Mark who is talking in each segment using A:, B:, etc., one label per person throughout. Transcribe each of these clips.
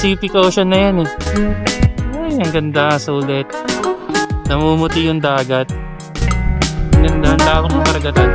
A: Pacific Ocean na yan eh. Ay, ang ganda, sulit. Namumuti yung dagat. Ang ganda, ang lawak ng karagatan.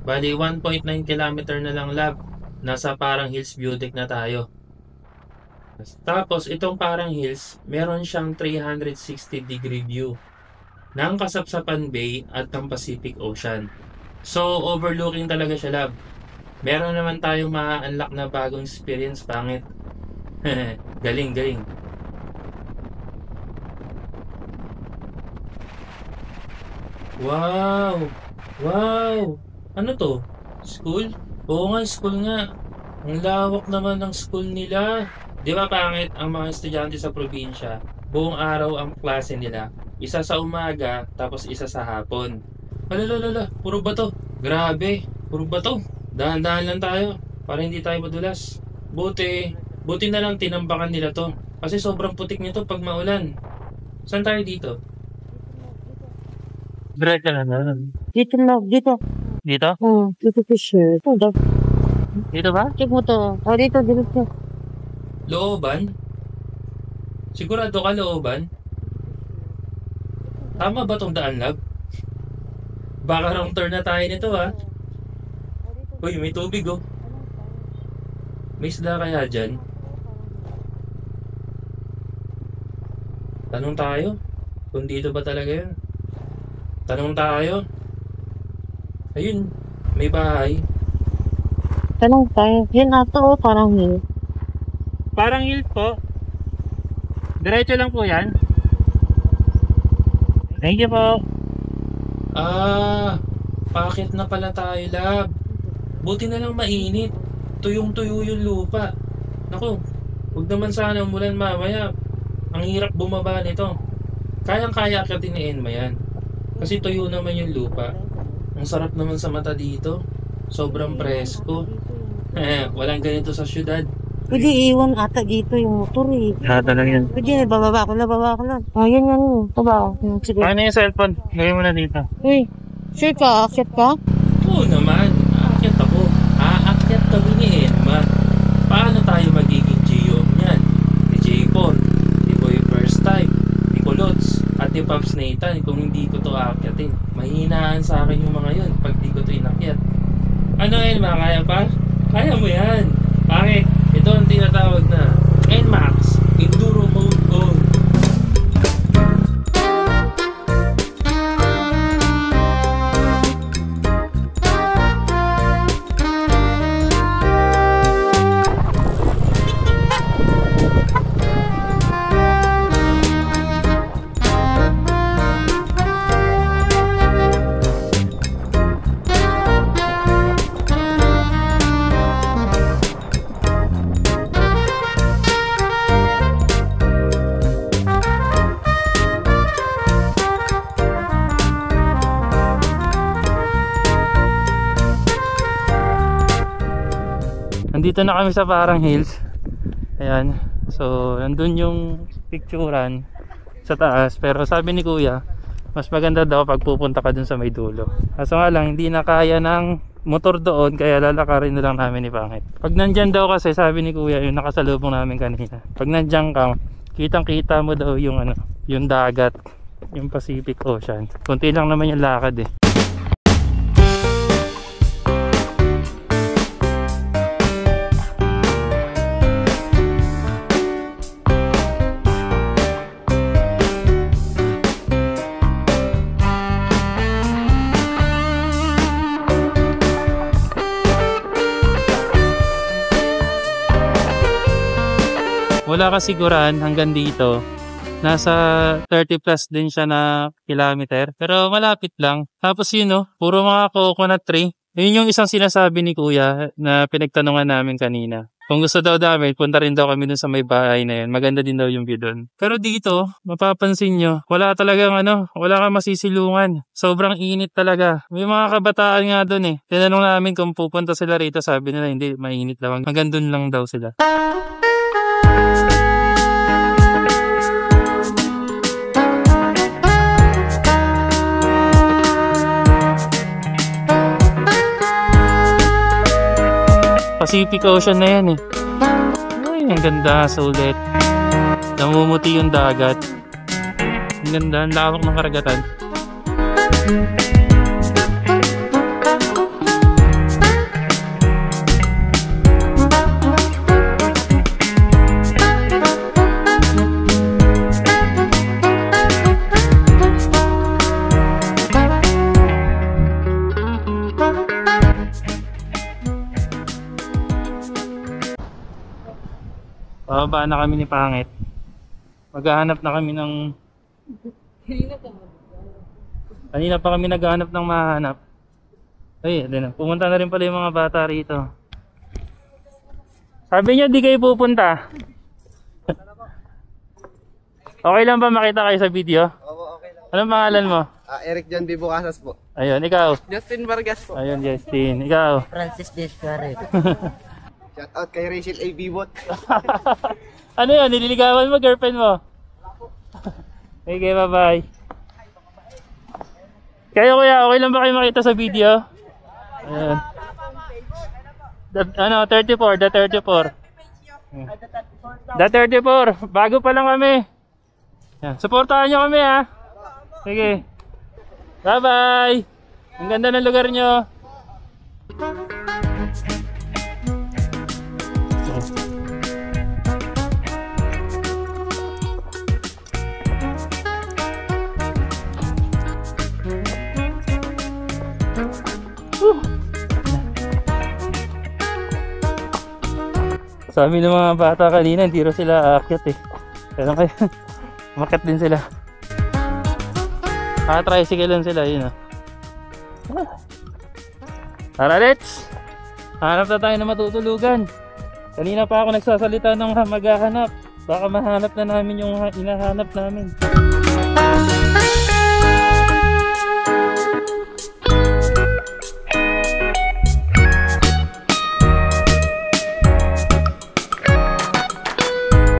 A: Bali, 1.9 kilometer na lang lab. Nasa Parang Hills view deck na tayo. Tapos, itong Parang Hills, meron siyang 360 degree view ng Kasapsapan Bay at ng Pacific Ocean. So, overlooking talaga siya lab. Meron naman tayong ma-unlock na bagong experience, pangit. Galing, galing. Wow! Wow! Ano to? School? Oo nga, school nga. Ang lawak naman ng school nila. Di ba pangit ang mga estudyante sa probinsya? Buong araw ang klase nila. Isa sa umaga, tapos isa sa hapon. Alalala, puro bato. Grabe, puro bato. Dahan-dahan lang tayo para hindi tayo madulas. Buti na lang tinambakan nila to. Kasi sobrang putik nito pag maulan. Saan tayo dito? Diretso na naman.
B: Dito na, dito.
A: Dito?
B: Oo, dito po siya.
A: Dito ba?
B: Check mo to. Oh, dito.
A: Looban? Sigurado ka looban? Tama ba tong daan, lab? Baka wrong turn na tayo nito, ha? Uy, may tubig, oh. May isda kaya dyan? Tanong tayo kung dito ba talaga yun. Tanong tayo. Ayun, may bahay.
B: Tanong tayo. Yan ato, Parang Hills.
A: Parang Hills po. Diretso lang po yan. Thank you po. Pakit na pala tayo, lab. Buti na lang mainit. Tuyong-tuyo yung lupa. Naku, huwag naman sana umulan mamaya. Ang hirap bumaba nito. Kayang-kaya akitin ni Enma yan. Kasi tuyo naman yung lupa. Ang sarap naman sa mata dito. Sobrang presko. Walang ganito sa syudad.
B: Pwede iwan ata dito yung motor eh.
A: Hata lang yan.
B: Pwede, bababa ko lang. Yan. Baba. Sige.
A: Paano yung cellphone? Gawin mo na dito.
B: Uy, sure ka? Akit ka?
A: Oo naman. Aakyat ako. Aakyat kami ni Enma. Paano tayo magiging GO niyan? Ni J4, ni Boy First Time, ni Kulots, at ni Pops Nathan kung hindi ko to aakyatin. Mahinaan sa akin yung mga yun pag di ko to inakyat. Ano Enma, kaya pa? Kaya mo yan. Bakit? Ito ang tinatawag na NMAX Enduro Mode on. Nandito na kami sa Parang Hills. Ayan. So, nandun yung picturean sa taas. Pero sabi ni Kuya, mas maganda daw pag pupunta ka dun sa may dulo. Kaso nga lang, hindi na kaya ng motor doon. Kaya lalakarin na lang namin ni Pangit. Pag nandyan daw kasi, sabi ni Kuya, yung nakasalubong namin kanina. Pag nandyan ka, kitang-kita mo daw yung, yung dagat. Yung Pacific Ocean. Kunti lang naman yung lakad eh. Wala kasiguran hanggang dito. Nasa 30 plus din siya na kilometer. Pero malapit lang. Tapos yun puro mga coconut tree. Yun yung isang sinasabi ni Kuya na pinagtanungan namin kanina. Kung gusto daw namin, punta rin daw kami dun sa may bahay na yun. Maganda din daw yung view dun. Pero dito, mapapansin nyo, wala talagang wala kang masisilungan. Sobrang init talaga. May mga kabataan nga dun eh. Tinanong namin kung pupunta sila rito, sabi nila hindi, mainit lang. Hanggang dun lang daw sila. Pacific Ocean na yan eh. Ay, ang ganda, sulit. Namumuti yung dagat. Ang ganda, ang lawak ng karagatan. Bababa na kami ni Pangit. Maghahanap na kami ng... Kanina pa kami naghahanap ng mahanap. Ay, din na. Pumunta na rin pala yung mga bata rito. Sabi niya di kayo pupunta. Okay lang ba makita kayo sa video?
C: Oo, okay lang.
A: Anong pangalan mo?
C: Eric John Bibo Casas po.
A: Ayun, ikaw.
C: Justin Vargas po.
A: Ayun, Justin. Ikaw.
B: Francis Descaret.
C: Shout out kay Rachel A. Bibot.
A: Ano yun? Nililigawan mo girlfriend mo? Okay, bye-bye. Kayo kuya, okay lang ba kayo makita sa video? Ayan. 34, the 34. The 34, bago pa lang kami. Yan, supportahan nyo kami ha. Sige. Bye-bye. Ang ganda ng lugar nyo. Sabi ng mga bata kanina, hindi rin sila aakyat eh. Pero kaya, umakyat din sila. Tricycle lang sila, yun ah. Tara, let's! Hanap na tayo na matutulugan. Kanina pa ako nagsasalita ng maghahanap. Baka mahanap na namin yung hinahanap namin.